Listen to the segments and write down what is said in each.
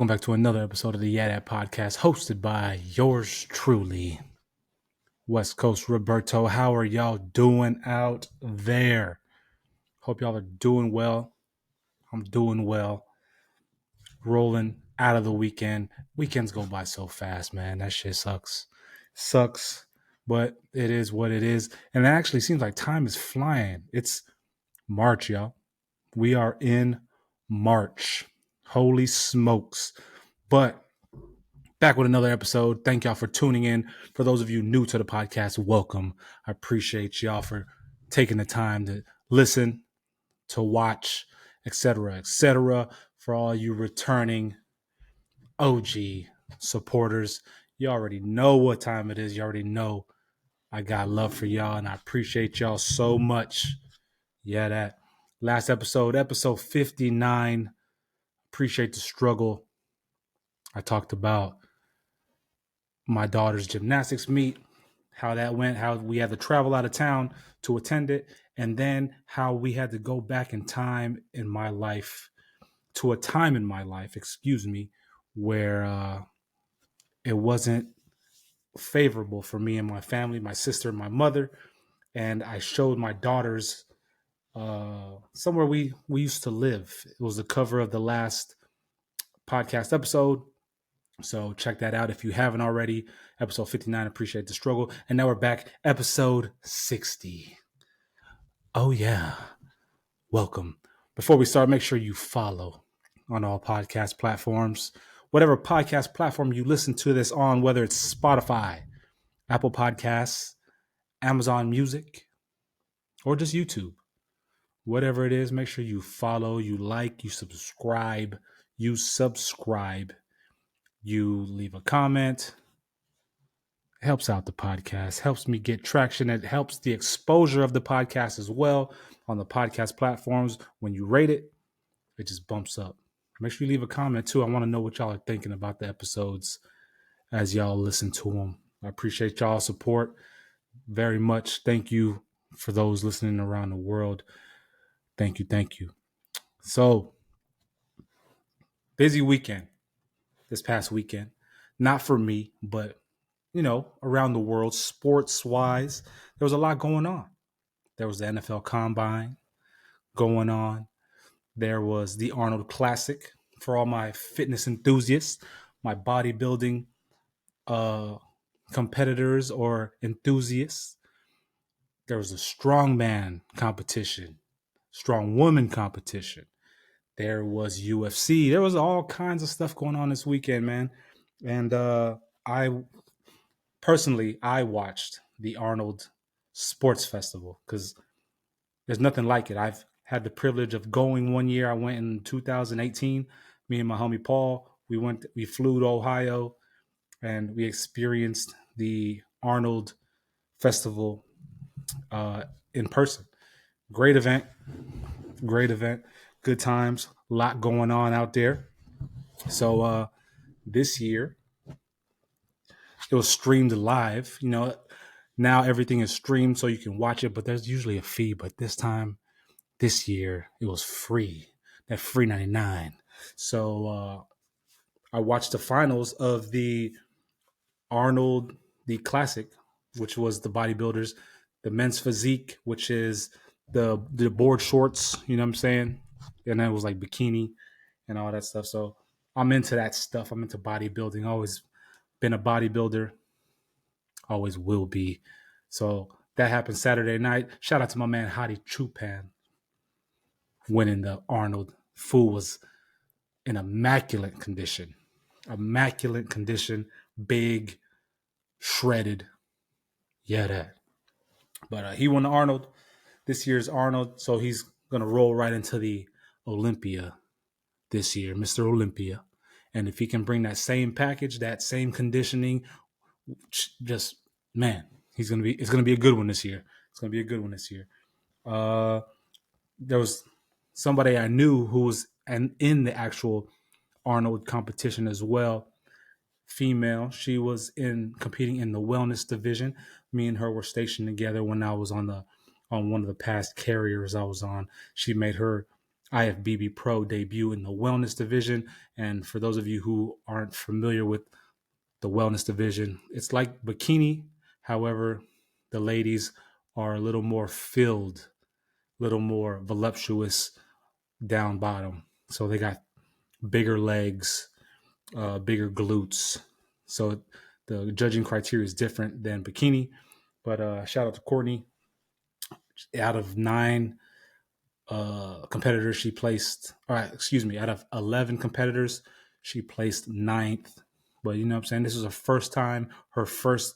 Welcome back to another episode of the YeahDat podcast, hosted by yours truly, West Coast Roberto. How are y'all doing out there? Hope y'all are doing well. I'm doing well. Rolling out of the weekend. Weekends go by so fast, man. That shit sucks. Sucks, but it is what it is. And it actually seems like time is flying. It's March, y'all. We are in March. Holy smokes. But back with another episode. Thank y'all for tuning in. For those of you new to the podcast, welcome. I appreciate y'all for taking the time to listen, to watch, etc., etc. For all you returning OG supporters, you already know what time it is. You already know I got love for y'all, and I appreciate y'all so much. YeahDat. Last episode 59. Appreciate the struggle. I talked about my daughter's gymnastics meet, how that went, how we had to travel out of town to attend it, and then how we had to go back in time in my life to a time in my life, where it wasn't favorable for me and my family, my sister and my mother. And I showed my daughters somewhere we used to live. It was the cover of the last podcast episode. So check that out if you haven't already. Episode 59, Appreciate the Struggle. And now we're back, episode 60. Oh, yeah. Welcome. Before we start, make sure you follow on all podcast platforms. Whatever podcast platform you listen to this on, whether it's Spotify, Apple Podcasts, Amazon Music, or just YouTube. Whatever it is, make sure you follow, you like, you subscribe, you leave a comment. It helps out the podcast, helps me get traction. It helps the exposure of the podcast as well on the podcast platforms. When you rate it, it just bumps up. Make sure you leave a comment too. I want to know what y'all are thinking about the episodes as y'all listen to them. I appreciate y'all's support very much. Thank you for those listening around the world. Thank you. So, busy weekend this past weekend. Not for me, but around the world, sports wise, there was a lot going on. There was the NFL Combine going on. There was the Arnold Classic for all my fitness enthusiasts, my bodybuilding competitors or enthusiasts. There was a strongman competition, strong woman competition. There was UFC. There was all kinds of stuff going on this weekend, man. And I watched the Arnold Sports Festival because there's nothing like it. I've had the privilege of going one year. I went in 2018. Me and my homie Paul, we flew to Ohio and we experienced the Arnold Festival in person. Great event. Good times. A lot going on out there. So this year, it was streamed live. Now everything is streamed so you can watch it, but there's usually a fee. But this year, it was free. That free 99. So I watched the finals of the Arnold, the Classic, which was the bodybuilders, the men's physique, which is the board shorts, you know what I'm saying? And then it was like bikini and all that stuff. So I'm into that stuff. I'm into bodybuilding. Always been a bodybuilder. Always will be. So that happened Saturday night. Shout out to my man Hadi Chupan winning the Arnold. Fool was in immaculate condition. Big, shredded. YeahDat. But he won the Arnold. This year's Arnold. So he's going to roll right into the Olympia this year, Mr. Olympia. And if he can bring that same package, that same conditioning, just, man, it's going to be a good one this year. There was somebody I knew who was in the actual Arnold competition as well. Female. She was competing in the wellness division. Me and her were stationed together when I was on one of the past carriers I was on. She made her IFBB Pro debut in the wellness division. And for those of you who aren't familiar with the wellness division, it's like bikini. However, the ladies are a little more filled, a little more voluptuous down bottom. So they got bigger legs, bigger glutes. So the judging criteria is different than bikini. But shout out to Courtney. Out of 9 competitors, she placed, out of 11 competitors, she placed 9th. But you know what I'm saying? This is her first time, her first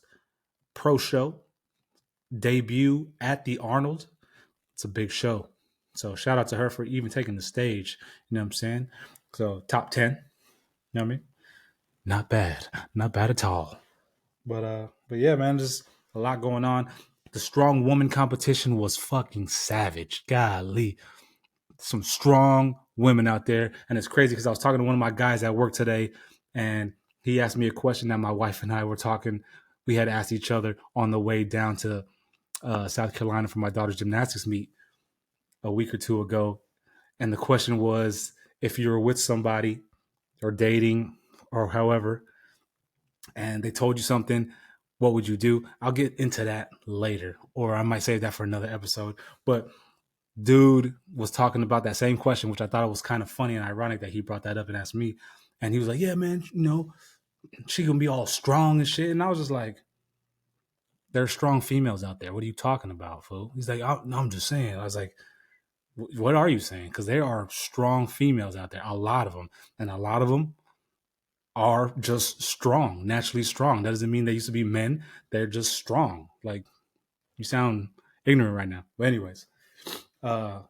pro show, debut at the Arnold. It's a big show. So shout out to her for even taking the stage. You know what I'm saying? So top 10. You know what I mean? Not bad. Not bad at all. But yeah, man, just a lot going on. The strong woman competition was fucking savage. Golly. Some strong women out there. And it's crazy because I was talking to one of my guys at work today, and he asked me a question that my wife and I were talking. We had asked each other on the way down to South Carolina for my daughter's gymnastics meet a week or two ago. And the question was, if you were with somebody or dating or however, and they told you something, what would you do? I'll get into that later, or I might save that for another episode. But dude was talking about that same question, which I thought it was kind of funny and ironic that he brought that up and asked me. And he was like, yeah, man, she gonna be all strong and shit. And I was just like, there's strong females out there. What are you talking about, fool? He's like, no, I'm just saying. I was like, what are you saying? Because there are strong females out there, a lot of them. And a lot of them are just strong, naturally strong. That doesn't mean they used to be men. They're just strong. Like, you sound ignorant right now. But anyways, the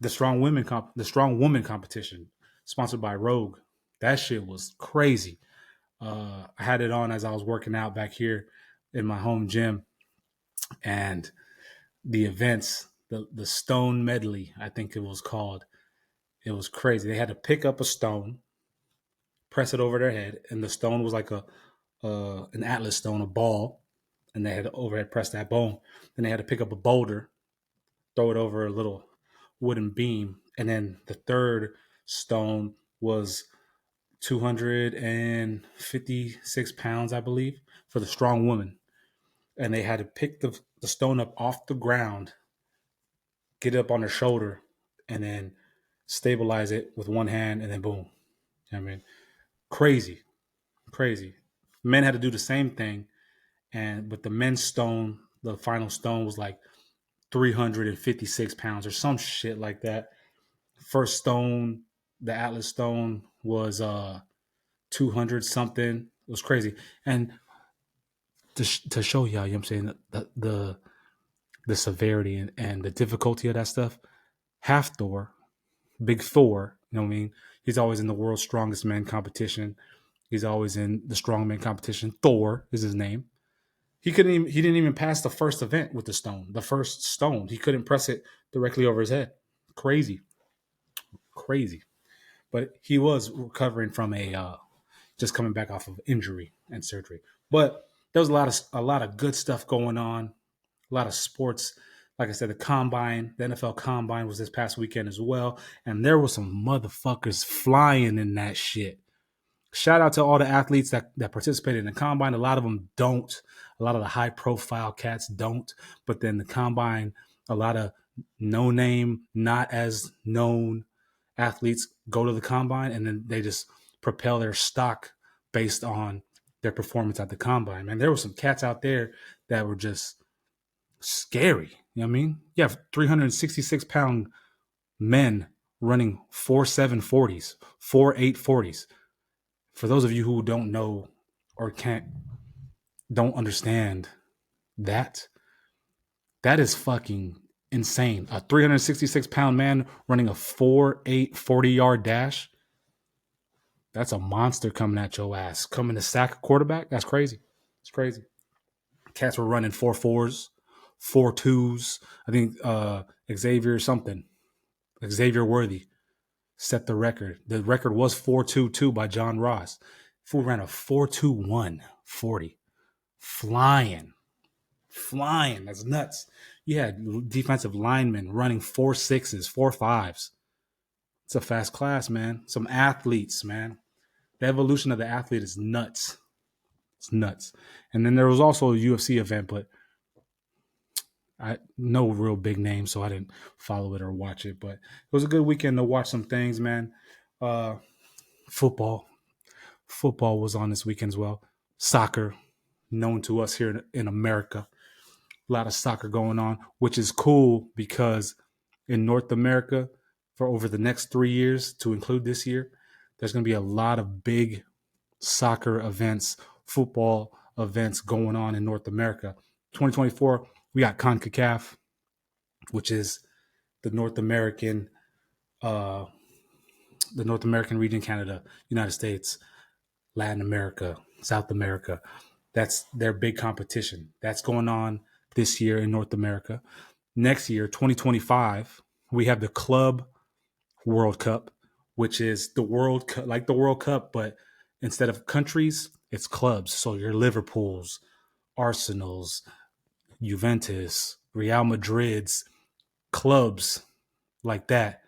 strong woman competition sponsored by Rogue. That shit was crazy. I had it on as I was working out back here in my home gym, and the events, the stone medley, I think it was called. It was crazy. They had to pick up a stone, press it over their head, and the stone was like an atlas stone, a ball, and they had to overhead press that bone. Then they had to pick up a boulder, throw it over a little wooden beam, and then the third stone was 256 pounds, I believe, for the strong woman. And they had to pick the stone up off the ground, get it up on her shoulder, and then stabilize it with one hand, and then boom. I mean, crazy. Men had to do the same thing, but the men's stone, the final stone, was like 356 pounds or some shit like that. First stone, the Atlas stone, was 200 something. It was crazy. And to show y'all, you know what I'm saying, the severity and the difficulty of that stuff, Half Thor, Big Thor, you know what I mean? He's always in the world's strongest man competition. He's always in the strongman competition. Thor is his name. He didn't even pass the first event with the stone. The first stone, he couldn't press it directly over his head. Crazy. But he was recovering from just coming back off of injury and surgery. But there was a lot of good stuff going on, a lot of sports. Like I said, the NFL Combine was this past weekend as well, and there was some motherfuckers flying in that shit. Shout out to all the athletes that participated in the Combine. A lot of them don't. A lot of the high profile cats don't. But then the Combine, a lot of no name, not as known athletes go to the Combine, and then they just propel their stock based on their performance at the Combine. Man, there were some cats out there that were just scary. You know what I mean? You have 366-pound men running 4.7 40s, 4.8 40s. For those of you who don't know or don't understand that is fucking insane. A 366-pound man running a 4.8 40-yard dash. That's a monster coming at your ass. Coming to sack a quarterback? That's crazy. It's crazy. Cats were running 4.4s, 4.2s. I think Xavier Worthy set the record. The record was 4.22 by John Ross. Fool ran a 4.21 40. Flying. That's nuts. You had defensive linemen running 4.6s, 4.5s. It's a fast class, man. Some athletes, man. The evolution of the athlete is nuts. It's nuts. And then there was also a UFC event, but I no real big name, so I didn't follow it or watch it. But it was a good weekend to watch some things, man. Uh, football, football was on this weekend as well. Soccer, known to us here in America, a lot of soccer going on, which is cool because in North America, for over the next 3 years, to include this year, there's going to be a lot of big soccer events, football events going on in North America. 2024, we got CONCACAF, which is the North American, uh, the North American region, Canada, United States, Latin America, South America. That's their big competition. That's going on this year in North America. Next year, 2025, we have the Club World Cup, which is the World Cup, like the World Cup, but instead of countries, it's clubs. So your Liverpools, Arsenals, Juventus, Real Madrid's, clubs like that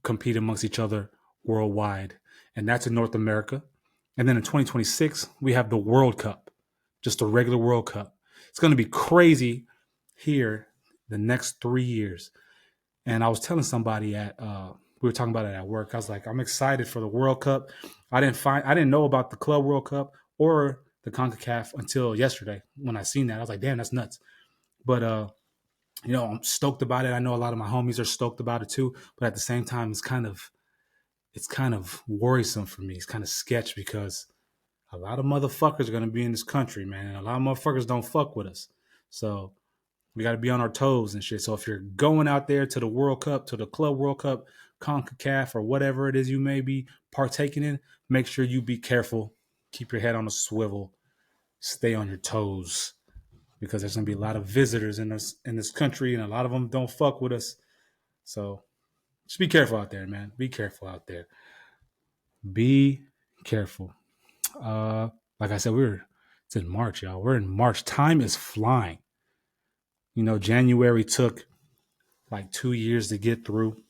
compete amongst each other worldwide. And that's in North America. And then in 2026, we have the World Cup, just a regular World Cup. It's going to be crazy here the next 3 years. And I was telling somebody we were talking about it at work. I was like, I'm excited for the World Cup. I didn't know about the Club World Cup or the CONCACAF until yesterday when I seen that. I was like, damn, that's nuts. But I'm stoked about it. I know a lot of my homies are stoked about it too. But at the same time, it's kind of worrisome for me. It's kind of sketch because a lot of motherfuckers are gonna be in this country, man, and a lot of motherfuckers don't fuck with us. So we got to be on our toes and shit. So if you're going out there to the World Cup, to the Club World Cup, CONCACAF, or whatever it is you may be partaking in, make sure you be careful. Keep your head on a swivel. Stay on your toes because there's going to be a lot of visitors in this country, and a lot of them don't fuck with us. So just be careful out there, man. Be careful out there. Be careful. Like I said, it's in March, y'all. We're in March. Time is flying. January took like 2 years to get through,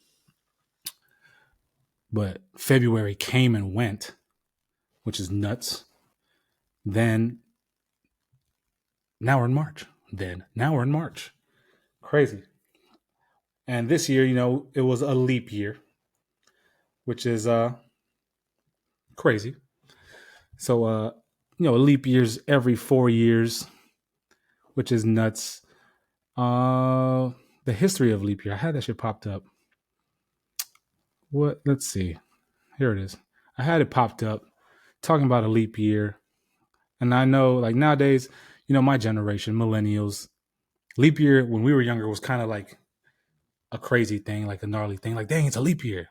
but February came and went, which is nuts. Then now we're in March. Crazy. And this year, it was a leap year, which is crazy. So a leap year's every 4 years, which is nuts. The history of leap year. I had that shit popped up. What? Let's see. Here it is. I had it popped up talking about a leap year. And I know, like nowadays, my generation, millennials, leap year when we were younger was kind of like a crazy thing, like a gnarly thing. Like, dang, it's a leap year.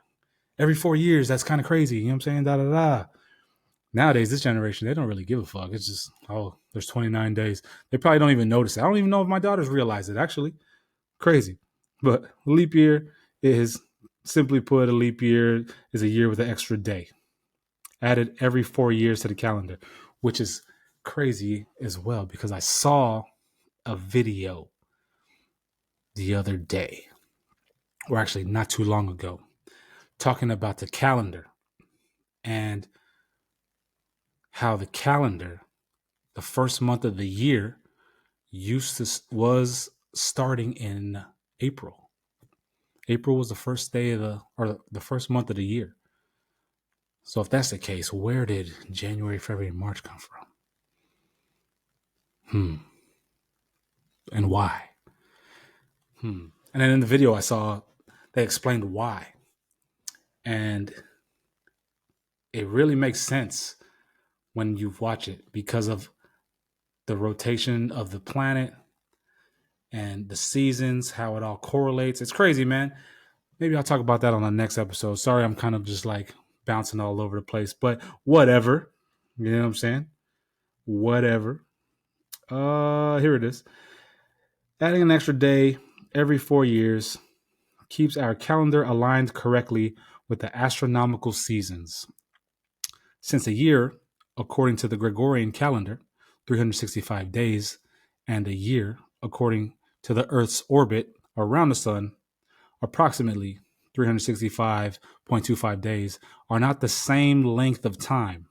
Every 4 years, that's kind of crazy. You know what I'm saying? Da da da. Nowadays, this generation, they don't really give a fuck. It's just, there's 29 days. They probably don't even notice it. I don't even know if my daughters realize it, actually. Crazy. But leap year is, simply put, a leap year is a year with an extra day. Added every 4 years to the calendar, which is crazy as well because I saw a video the other day, or actually not too long ago, talking about the calendar and how the calendar, the first month of the year, was starting in April. April was the first day or the first month of the year. So if that's the case, where did January, February, and March come from? And why? And then in the video I saw, they explained why. And it really makes sense when you watch it because of the rotation of the planet and the seasons, how it all correlates. It's crazy, man. Maybe I'll talk about that on the next episode. Sorry, I'm kind of just like bouncing all over the place, but whatever. You know what I'm saying? Whatever. Here it is. Adding an extra day every 4 years keeps our calendar aligned correctly with the astronomical seasons. Since a year, according to the Gregorian calendar, 365 days, and a year, according to the Earth's orbit around the sun, approximately 365.25 days, are not the same length of time.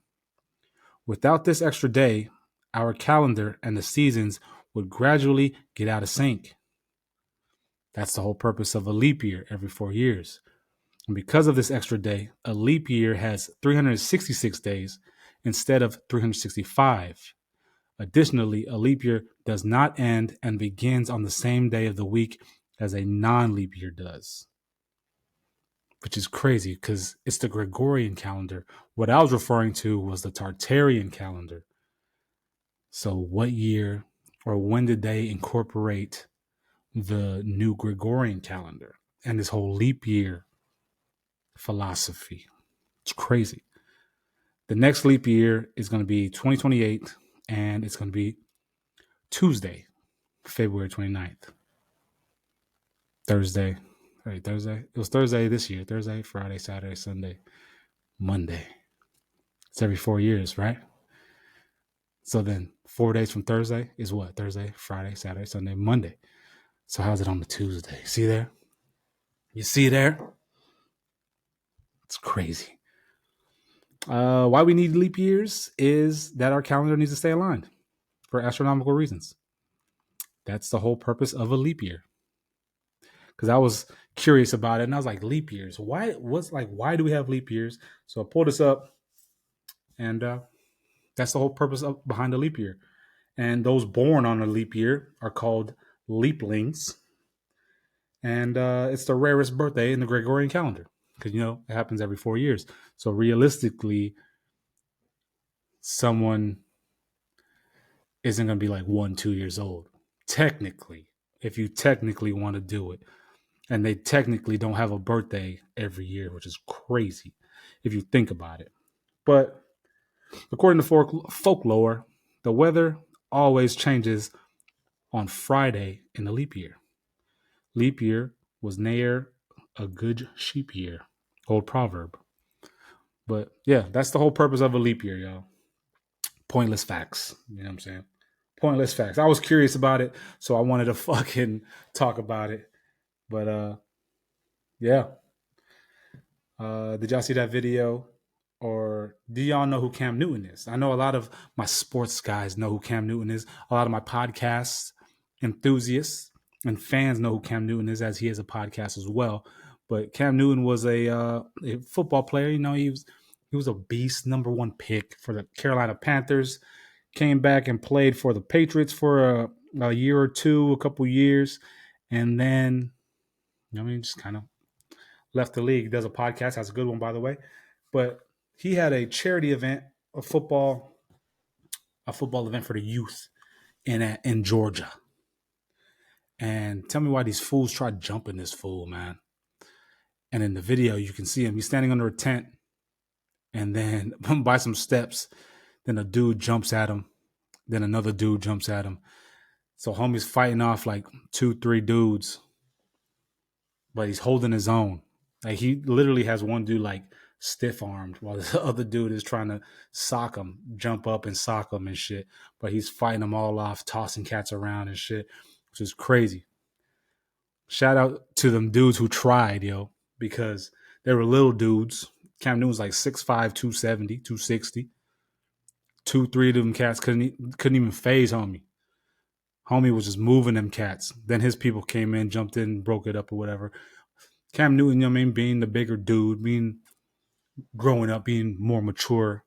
Without this extra day, our calendar and the seasons would gradually get out of sync. That's the whole purpose of a leap year every 4 years. And because of this extra day, a leap year has 366 days instead of 365. Additionally, a leap year does not end and begins on the same day of the week as a non-leap year does, which is crazy because it's the Gregorian calendar. What I was referring to was the Tartarian calendar. So what year or when did they incorporate the new Gregorian calendar and this whole leap year philosophy? It's crazy. The next leap year is going to be 2028, and it's going to be Tuesday, February 29th. Thursday. Right, Thursday. It was Thursday this year. Thursday, Friday, Saturday, Sunday, Monday. It's every 4 years, right? So then 4 days from Thursday is what? Thursday, Friday, Saturday, Sunday, Monday. So how's it on the Tuesday? See there? You see there? It's crazy. Why we need leap years is that our calendar needs to stay aligned for astronomical reasons. That's the whole purpose of a leap year. Because I was curious about it, and I was like, leap years. Why do we have leap years? So I pulled this up, and that's the whole purpose behind a leap year. And those born on a leap year are called leaplings. And it's the rarest birthday in the Gregorian calendar because, it happens every 4 years. So realistically, someone isn't going to be like 1-2 years old. Technically, if you technically want to do it. And they technically don't have a birthday every year, which is crazy if you think about it. But according to folklore, the weather always changes on Friday in the leap year. Leap year was ne'er a good sheep year. Old proverb. But yeah, that's the whole purpose of a leap year, y'all. Pointless facts. You know what I'm saying? Pointless facts. I was curious about it, so I wanted to fucking talk about it. But yeah. Did y'all see that video? Or do y'all know who Cam Newton is? I know a lot of my sports guys know who Cam Newton is. A lot of my podcast enthusiasts and fans know who Cam Newton is, as he has a podcast as well. But Cam Newton was a football player. He was a beast, number 1 pick for the Carolina Panthers. Came back and played for the Patriots for a year or two, a couple years, and then just kind of left the league. Does a podcast, has a good one, by the way. But he had a charity event, a football event for the youth in Georgia. And tell me why these fools tried jumping this fool, man. And in the video, you can see him. He's standing under a tent, and then by some steps, then a dude jumps at him. Then another dude jumps at him. So homie's fighting off like 2-3 dudes, but he's holding his own. Like he literally has one dude like stiff armed while the other dude is trying to sock him, jump up and sock him and shit. But he's fighting them all off, tossing cats around and shit, which is crazy. Shout out to them dudes who tried, because they were little dudes. Cam Newton was like 6'5", 270, 260. 2-3 of them cats couldn't even phase homie. Homie was just moving them cats. Then his people came in, jumped in, broke it up or whatever. Cam Newton, being the bigger dude, growing up, being more mature,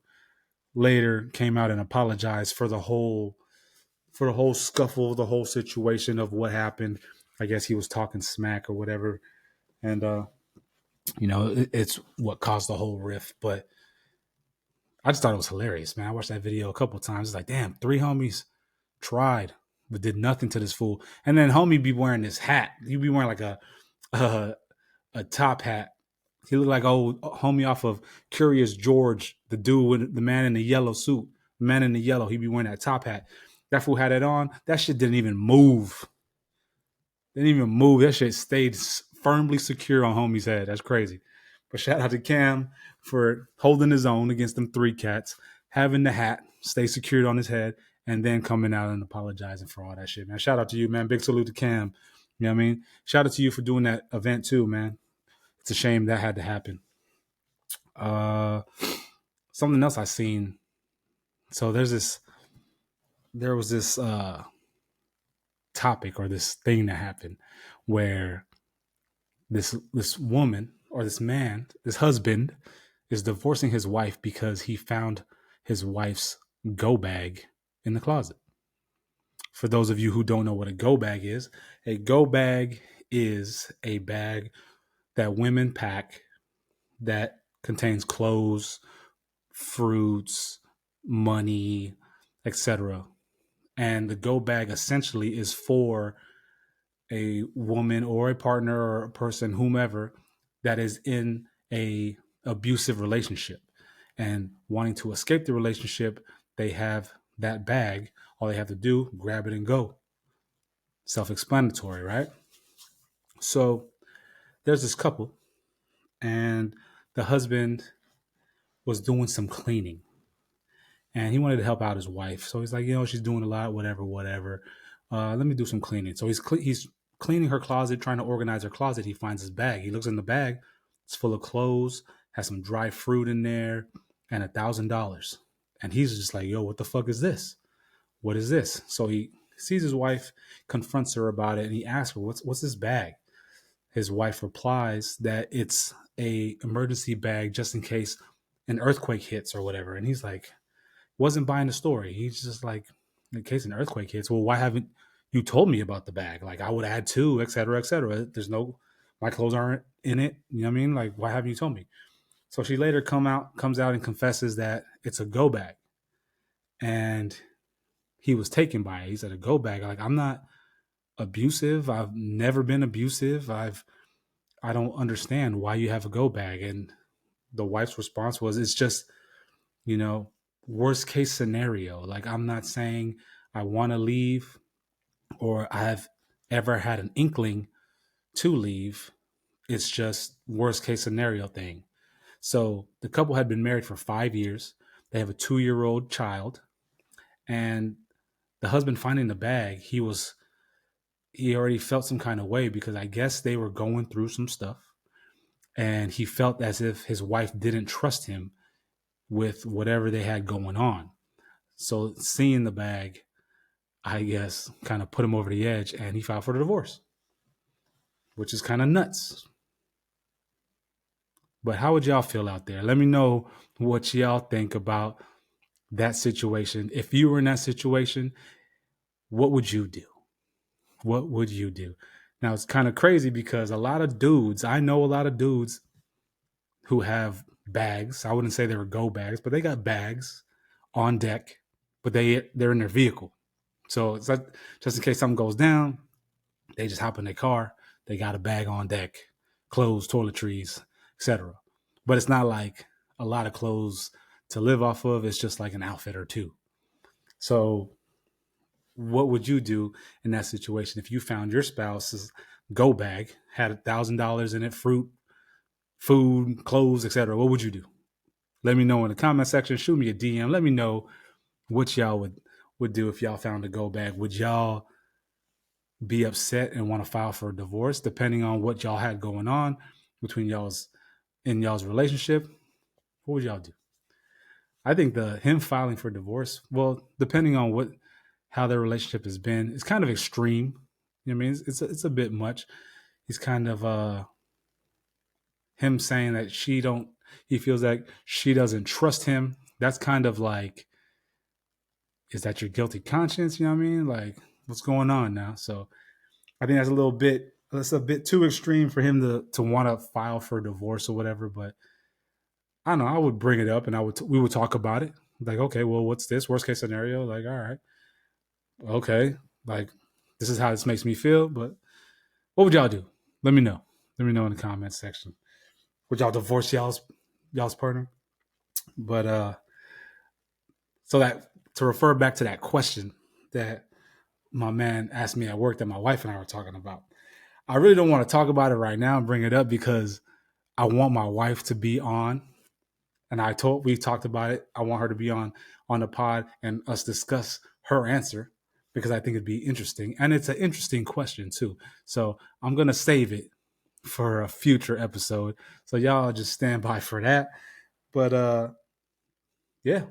later came out and apologized for the whole scuffle, the whole situation of what happened. I guess he was talking smack or whatever. And, it's what caused the whole rift. But I just thought it was hilarious, man. I watched that video a couple of times. It's like, damn, 3 homies tried, but did nothing to this fool. And then homie be wearing this hat. He be wearing like a top hat. He looked like old homie off of Curious George, the dude with the man in the yellow suit. The man in the yellow, he be wearing that top hat. That fool had it on. That shit didn't even move. That shit stayed firmly secure on homie's head. That's crazy. But shout out to Cam for holding his own against them 3 cats, having the hat stay secured on his head, and then coming out and apologizing for all that shit, man. Shout out to you, man. Big salute to Cam. You know what I mean? Shout out to you for doing that event too, man. it's a shame that had to happen. Something else I seen. So there was this topic or this thing that happened where this woman or this man, this husband, is divorcing his wife because he found his wife's go bag in the closet. For those of you who don't know what a go bag is a bag that women pack that contains clothes, fruits, money, etc. And the go bag essentially is for a woman or a partner or a person, whomever, that is in a abusive relationship and wanting to escape the relationship. They have that bag. All they have to do, grab it and go. Self-explanatory, right? So there's this couple, and the husband was doing some cleaning, and he wanted to help out his wife. So he's like, she's doing a lot, whatever. Let me do some cleaning. So he's cleaning her closet, trying to organize her closet. He finds his bag. He looks in the bag. It's full of clothes, has some dry fruit in there, and $1,000. And he's just like, what the fuck is this? What is this? So he sees his wife, confronts her about it, and he asks her, what's this bag? His wife replies that it's a emergency bag just in case an earthquake hits or whatever. And he's like, wasn't buying the story. He's just like, in case an earthquake hits, well, why haven't you told me about the bag? Like, I would add two, et cetera, et cetera. My clothes aren't in it. You know what I mean? Like, why haven't you told me? So she later comes out and confesses that it's a go bag. And he was taken by it. He said, a go bag. Like, I'm not abusive. I've never been abusive. I don't understand why you have a go bag. And the wife's response was, it's just, worst case scenario. Like, I'm not saying I want to leave or I've ever had an inkling to leave. It's just worst case scenario thing. So the couple had been married for 5 years. They have a 2-year-old child, and the husband finding the bag, he already felt some kind of way because I guess they were going through some stuff, and he felt as if his wife didn't trust him with whatever they had going on. So seeing the bag, I guess, kind of put him over the edge, and he filed for the divorce, which is kind of nuts. But how would y'all feel out there? Let me know what y'all think about that situation. If you were in that situation, what would you do? What would you do? Now, it's kind of crazy because I know a lot of dudes who have bags. I wouldn't say they were go bags, but they got bags on deck, but they're in their vehicle. So it's like, just in case something goes down, they just hop in their car. They got a bag on deck, clothes, toiletries, etc. But it's not like a lot of clothes to live off of. It's just like an outfit or two. So what would you do in that situation if you found your spouse's go bag had $1,000 in it, fruit, food, clothes, etc.? What would you do? Let me know in the comment section. Shoot me a DM. Let me know what y'all would do if y'all found a go bag. Would y'all be upset and want to file for a divorce, depending on what y'all had going on between y'all's relationship? What would y'all do? I think him filing for divorce, well, depending on how their relationship has been, it's kind of extreme. You know what I mean? It's a bit much. He's kind of him saying that he feels like she doesn't trust him. That's kind of like, is that your guilty conscience? You know what I mean? Like, what's going on now? So I think that's a bit too extreme for him to want to file for divorce or whatever. But I don't know. I would bring it up and we would talk about it. Like, okay, well, what's this worst case scenario? Like, all right, okay, like, this is how this makes me feel. But what would y'all do? Let me know. Let me know in the comments section. Would y'all divorce y'all's partner? But so that, to refer back to that question that my man asked me at work that my wife and I were talking about, I really don't want to talk about it right now and bring it up because I want my wife to be on. And we talked about it. I want her to be on the pod and us discuss her answer because I think it'd be interesting. And it's an interesting question too. So I'm going to save it for a future episode. So y'all just stand by for that. But yeah,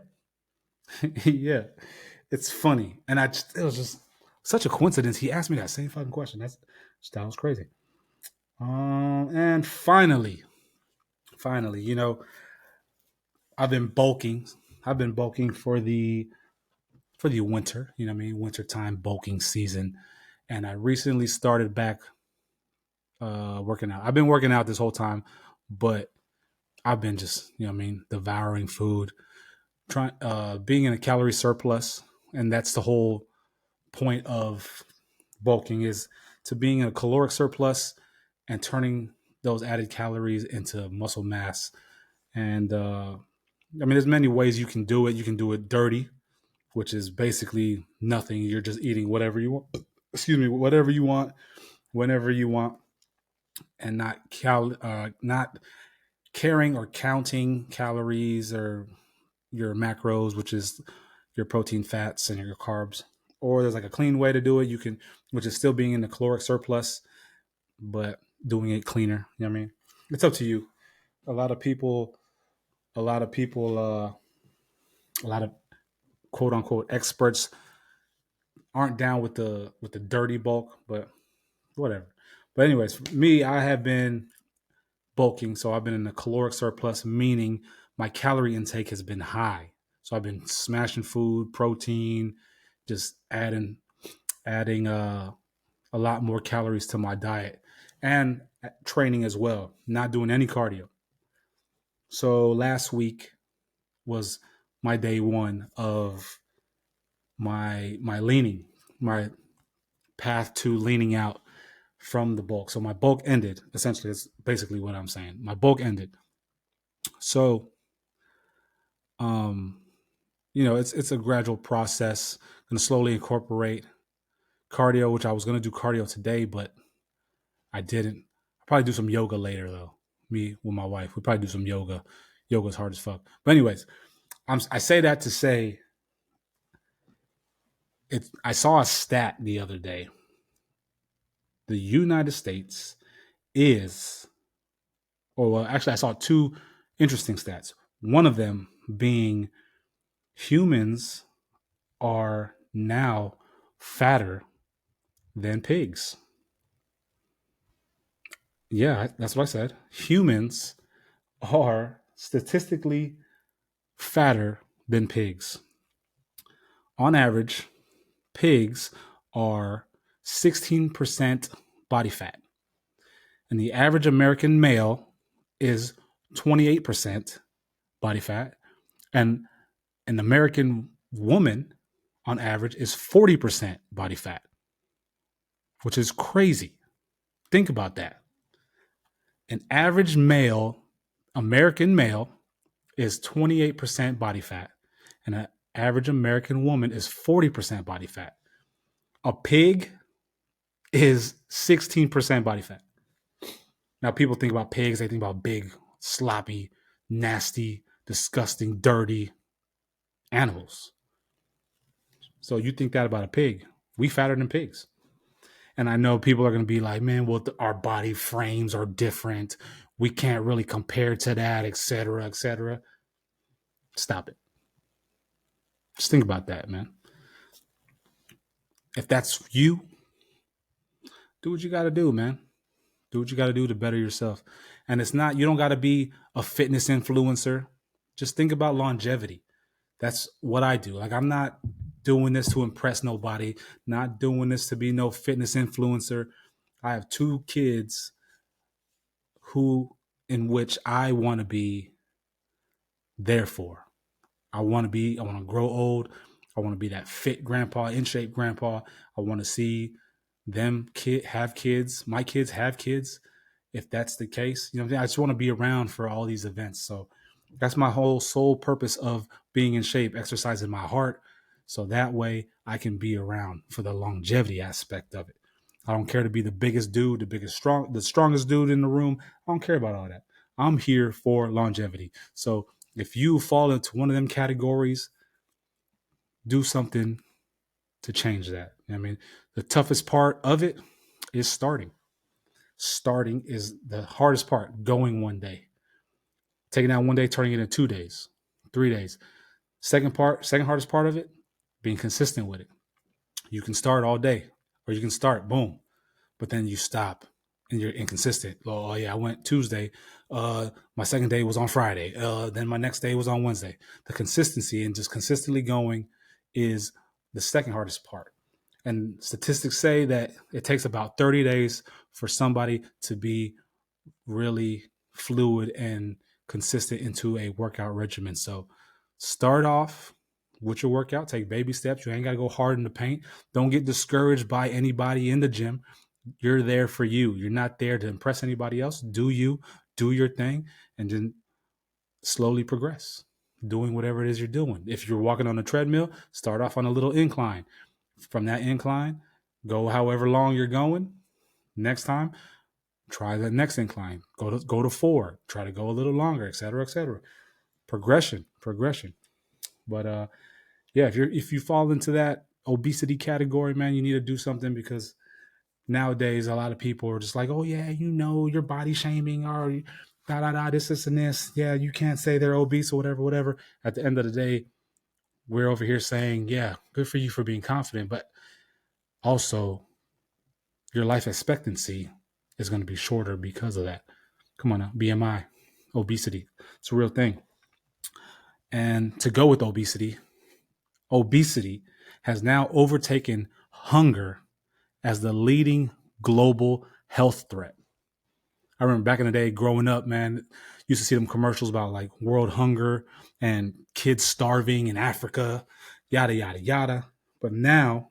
yeah, it's funny, and it was just such a coincidence. He asked me that same fucking question. That was crazy. And finally, I've been bulking. I've been bulking for the winter. You know what I mean? Wintertime bulking season, and I recently started back working out. I've been working out this whole time, but I've been just devouring food, trying being in a calorie surplus, and that's the whole point of bulking is to being in a caloric surplus and turning those added calories into muscle mass. And there's many ways you can do it. You can do it dirty, which is basically nothing. You're just eating whatever you want. Excuse me, whatever you want, whenever you want, and not caring or counting calories or your macros, which is your protein, fats, and your carbs. Or there's like a clean way to do it. You can, which is still being in the caloric surplus, but doing it cleaner. You know what I mean? It's up to you. A lot of people, a lot of people, a lot of quote unquote experts aren't down with the dirty bulk, but whatever. But anyways, for me, I have been bulking, so I've been in a caloric surplus, meaning my calorie intake has been high. So I've been smashing food, protein, just adding a lot more calories to my diet, and training as well, not doing any cardio. So last week was my day one of my leaning, my path to leaning out from the bulk. So my bulk ended. Essentially, that's basically what I'm saying. My bulk ended. So, um, it's a gradual process. I'm gonna slowly incorporate cardio, which I was gonna do cardio today, but I didn't. I'll probably do some yoga later though. Me with my wife, we probably do some yoga. Yoga's hard as fuck. But anyways, I say that to say it. I saw a stat the other day. The United States is, or well, actually, I saw two interesting stats. One of them being humans are now fatter than pigs. Yeah, that's what I said. Humans are statistically fatter than pigs. On average, pigs are 16% body fat, and the average American male is 28% body fat, and an American woman on average is 40% body fat, which is crazy. Think about that. An average male, American male, is 28% body fat, and an average American woman is 40% body fat. A pig is 16% body fat. Now, people think about pigs, they think about big, sloppy, nasty, disgusting, dirty animals. So you think that about a pig. We fatter than pigs. And I know people are going to be like, man, well, our body frames are different. We can't really compare to that, et cetera, et cetera. Stop it. Just think about that, man. If that's you, do what you got to do, man. Do what you got to do to better yourself. And it's not, you don't got to be a fitness influencer. Just think about longevity. That's what I do. Like, I'm not doing this to impress nobody, not doing this to be no fitness influencer. I have two kids in which I want to be there for. I want to grow old. I want to be that fit grandpa, in shape grandpa. I want to see them have kids, my kids have kids. If that's the case, I just want to be around for all these events. So that's my whole sole purpose of being in shape, exercising my heart. So that way I can be around for the longevity aspect of it. I don't care to be the biggest dude, the strongest dude in the room. I don't care about all that. I'm here for longevity. So if you fall into one of them categories, do something to change that. The toughest part of it is starting. Starting is the hardest part. Going one day, taking out one day, turning it into 2 days, 3 days. Second hardest part of it, being consistent with it. You can start all day, or you can start, boom, but then you stop and you're inconsistent. Oh yeah, I went Tuesday. My second day was on Friday. Then my next day was on Wednesday. The consistency and just consistently going is the second hardest part. And statistics say that it takes about 30 days for somebody to be really fluid and consistent into a workout regimen. So start off with your workout, take baby steps. You ain't got to go hard in the paint. Don't get discouraged by anybody in the gym. You're there for you. You're not there to impress anybody else. Do you, do your thing, and then slowly progress, doing whatever it is you're doing. If you're walking on a treadmill, start off on a little incline. From that incline, go however long you're going. Next time, try the next incline. Go to 4. Try to go a little longer, etc., etc. Progression. But yeah, if you fall into that obesity category, man, you need to do something, because nowadays a lot of people are just like, oh yeah, you're body shaming, or this and this. Yeah, you can't say they're obese or whatever. At the end of the day, we're over here saying, yeah, good for you for being confident, but also your life expectancy is going to be shorter because of that. Come on now, BMI, obesity, it's a real thing. And to go with obesity has now overtaken hunger as the leading global health threat. I remember back in the day growing up, man, used to see them commercials about like world hunger and kids starving in Africa, yada, yada, yada. But now,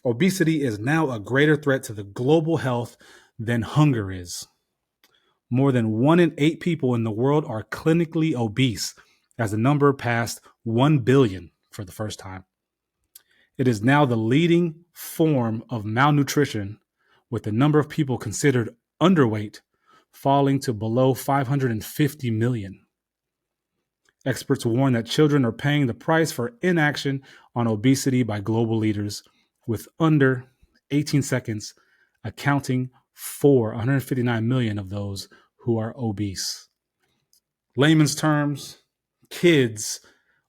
obesity is now a greater threat to the global health than hunger is. More than 1 in 8 people in the world are clinically obese, as the number passed 1 billion for the first time. It is now the leading form of malnutrition, with the number of people considered underweight falling to below 550 million. Experts warn that children are paying the price for inaction on obesity by global leaders, with under 18 seconds accounting for 159 million of those who are obese. Layman's terms, kids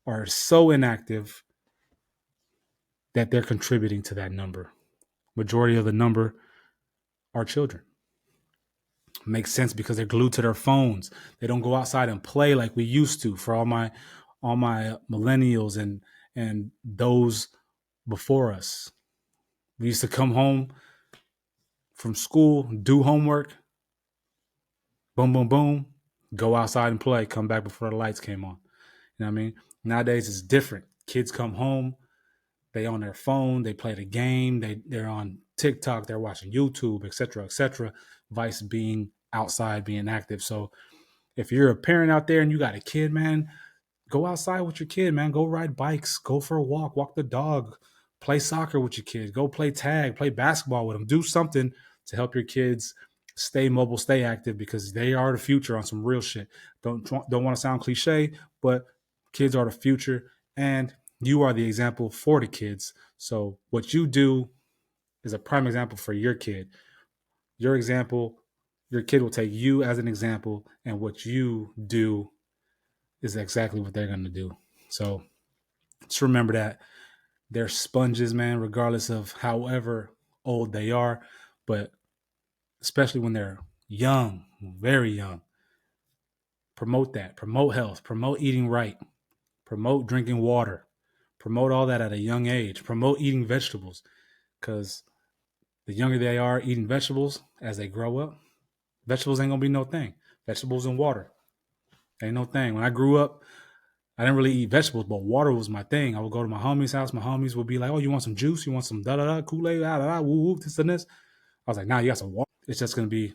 are so inactive that they're contributing to that number. Majority of the number are children. Makes sense because they're glued to their phones. They don't go outside and play like we used to. For all my millennials and those before us, we used to come home from school, do homework, boom, boom, boom, go outside and play, come back before the lights came on. You know what I mean? Nowadays it's different. Kids come home, they on their phone, they play the game, they're on TikTok, they're watching YouTube, etc., etc. Vice being outside, being active. So if you're a parent out there and you got a kid, man, go outside with your kid, man. Go ride bikes, go for a walk the dog, play soccer with your kids, go play tag, play basketball with them. Do something to help your kids stay mobile, stay active, because they are the future on some real shit. Don't want to sound cliche, but kids are the future, and you are the example for the kids. So what you do is a prime example for your kid. Your example, your kid will take you as an example, and what you do is exactly what they're going to do. So just remember that they're sponges, man, regardless of however old they are, but especially when they're young, very young. Promote that, promote health, promote eating right, promote drinking water, promote all that at a young age, promote eating vegetables, because the younger they are eating vegetables as they grow up, vegetables ain't gonna be no thing. Vegetables and water ain't no thing. When I grew up, I didn't really eat vegetables, but water was my thing. I would go to my homie's house. My homies would be like, "Oh, you want some juice? You want some Kool-Aid, woo woo, this and this?" I was like, "Nah, you got some water." It's just gonna be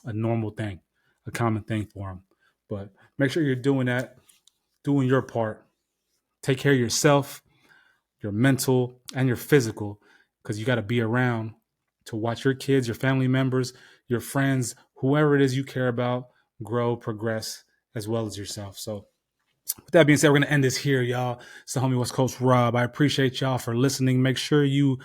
a normal thing, a common thing for them. But make sure you're doing that, doing your part. Take care of yourself, your mental and your physical, because you got to be around to watch your kids, your family members, your friends, whoever it is you care about, grow, progress, as well as yourself. So with that being said, we're going to end this here, y'all. It's the homie West Coast Rob. I appreciate y'all for listening. Make sure you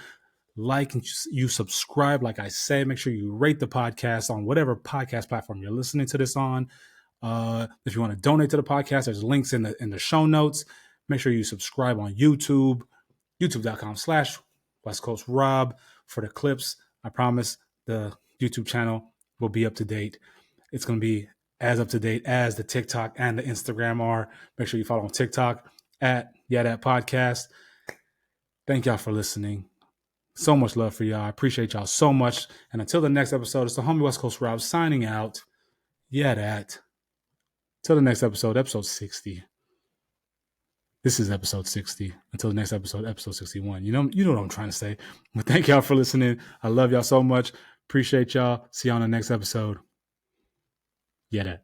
like and you subscribe. Like I said, make sure you rate the podcast on whatever podcast platform you're listening to this on. If you want to donate to the podcast, there's links in the show notes. Make sure you subscribe on YouTube, youtube.com/West Coast Rob for the clips. I promise the YouTube channel will be up to date. It's going to be as up to date as the TikTok and the Instagram are. Make sure you follow on TikTok at YeahDat Podcast. Thank y'all for listening. So much love for y'all. I appreciate y'all so much. And until the next episode, it's the homie West Coast Rob signing out. YeahDat. Till the next episode, episode 60. This is episode 60. Until the next episode, episode 61. You know what I'm trying to say. But thank y'all for listening. I love y'all so much. Appreciate y'all. See y'all on the next episode. YeahDat.